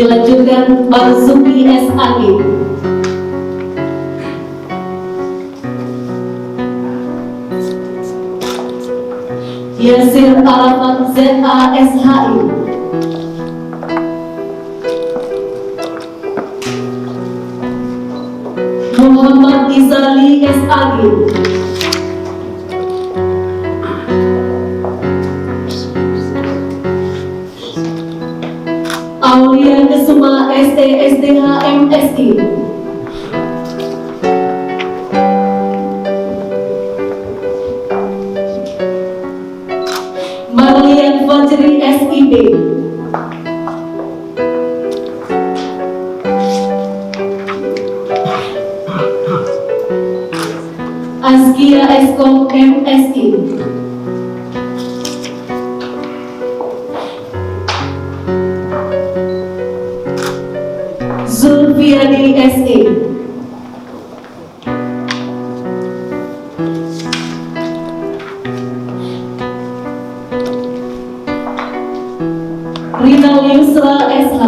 Dilanjutkan Marzuki SAG. Yasir Arafat ZASHI. Muhammad Izali SAG. Aulia Kesuma STSDH MSI. Marlian Fajri SIB. Askia Eskom MSI. Zulfiadi SE. Rinal Yusra SH.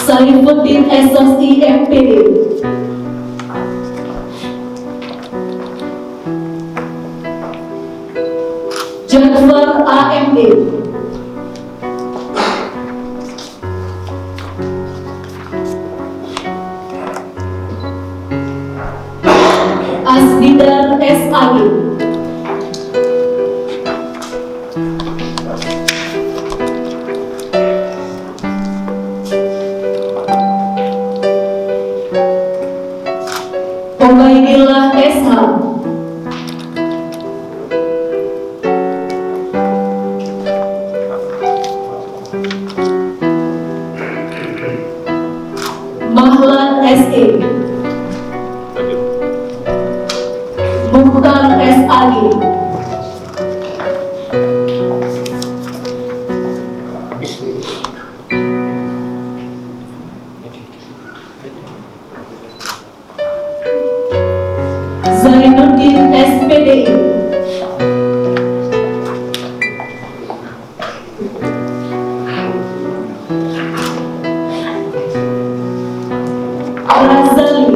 Saifuddin SSI MPD. Jafar AMD. Asdidar SAG. Ubaidillah SH. Mahlan SE. Mukhtar SAG. Zainuddin SPDI. Razali.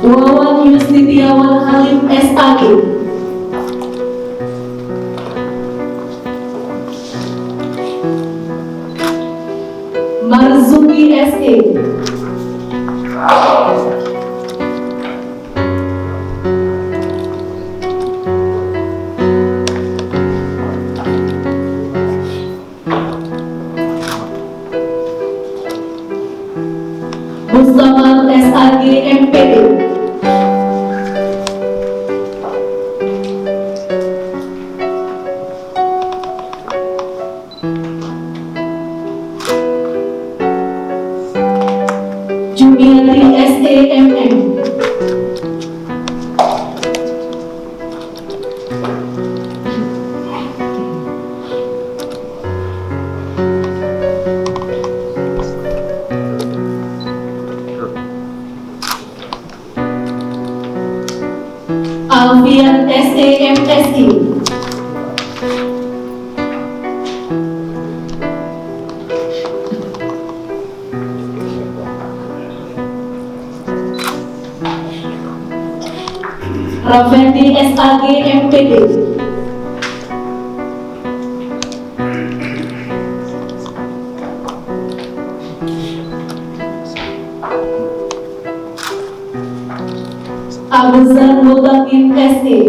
Wawan Yustitiawan Halim SAG. Marzuki SE. Mustafa SAG MPD. Jumiati SEMM. Alfian SEMSI. Rafendi SAG MPD. Abuzar Mutakin SE.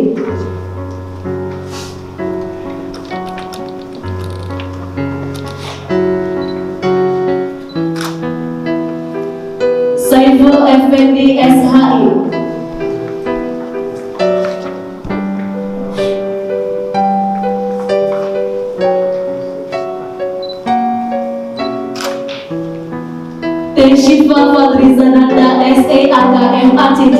Saiful Effendi SHI. Teshifa Fadrizananda SEAKM ACC.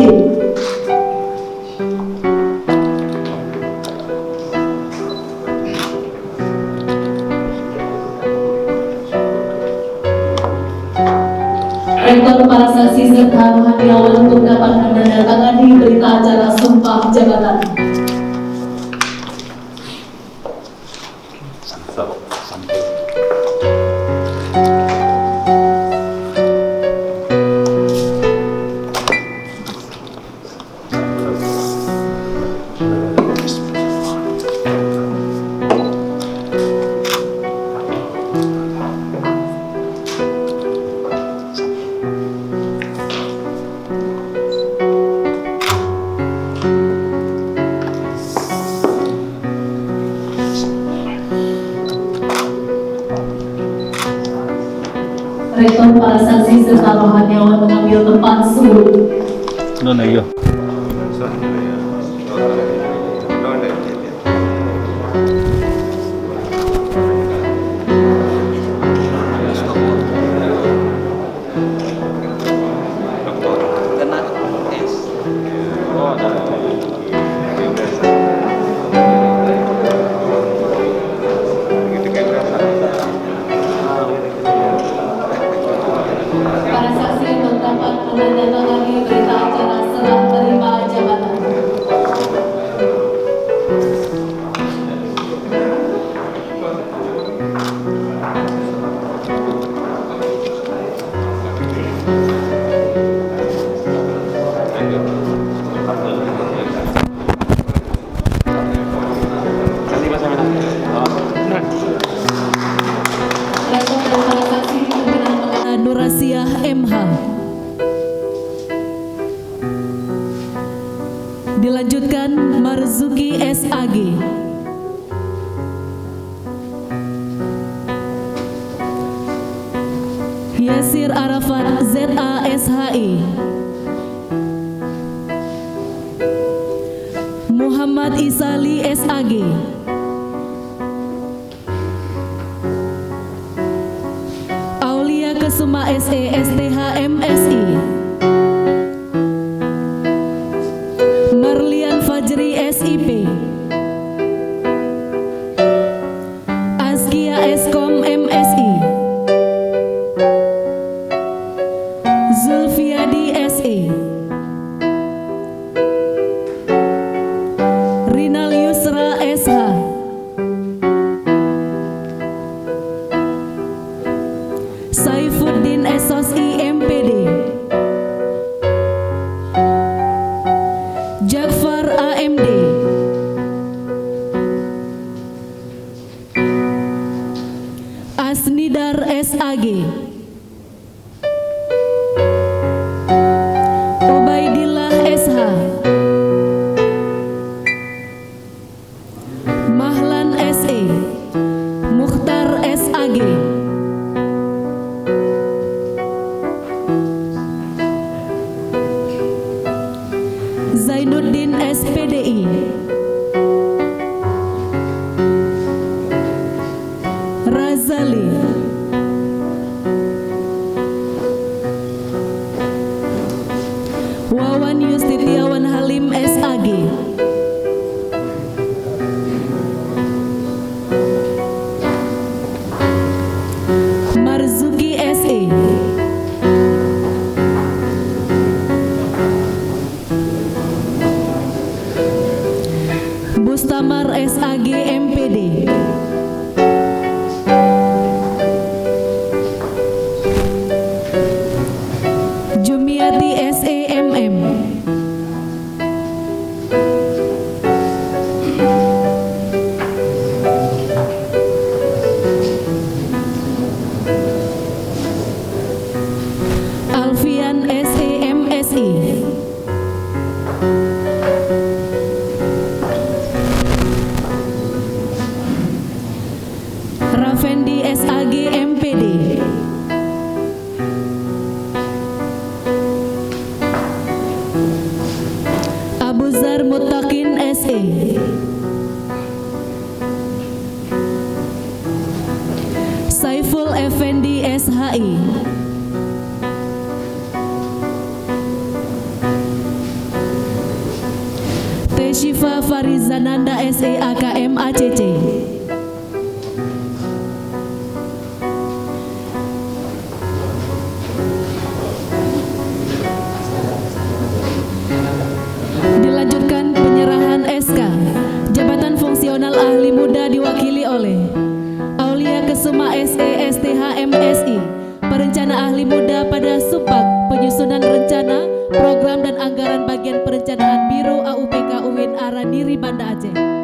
menandatangani berita acara sumpah jabatan. Rektor para saksi serta rohaniawan mengambil tempat semula. Doon na iyo. Para saksi yang dapat menandatangani berita acara serah terima jabatan. Rektor dan para saksi pimpinan pengadilan Nurasiah MH. Dilanjutkan Marzuki SAG. Yasir Arafat ZASHI. Muhammad Isali SAG. Aulia Kesuma SE STH MSI. Marlian Fajri SIP. Askia Eskom MSI. Zulfiadi SE. Rinal Yusra SH. Saifuddin SOSI MPD. Jakfar AMD. Asnidar SAG. Ubaidillah SH. Mahlan SE. Mukhtar SAG. Zainuddin SPDI. Razali. Wawan Yustitiawan Halim SAG. Marzuki SE. Bustamar SAG MPD. Jumiati SEMM. Alfian SEMSI. Rafendi SAG MPD. Abuzar Muttaqin SE. Saiful Effendi SHI. Teshifa Farizananda SE AKM ACC. Bagian Perencanaan Biro AUPK UIN Araniri Banda Aceh.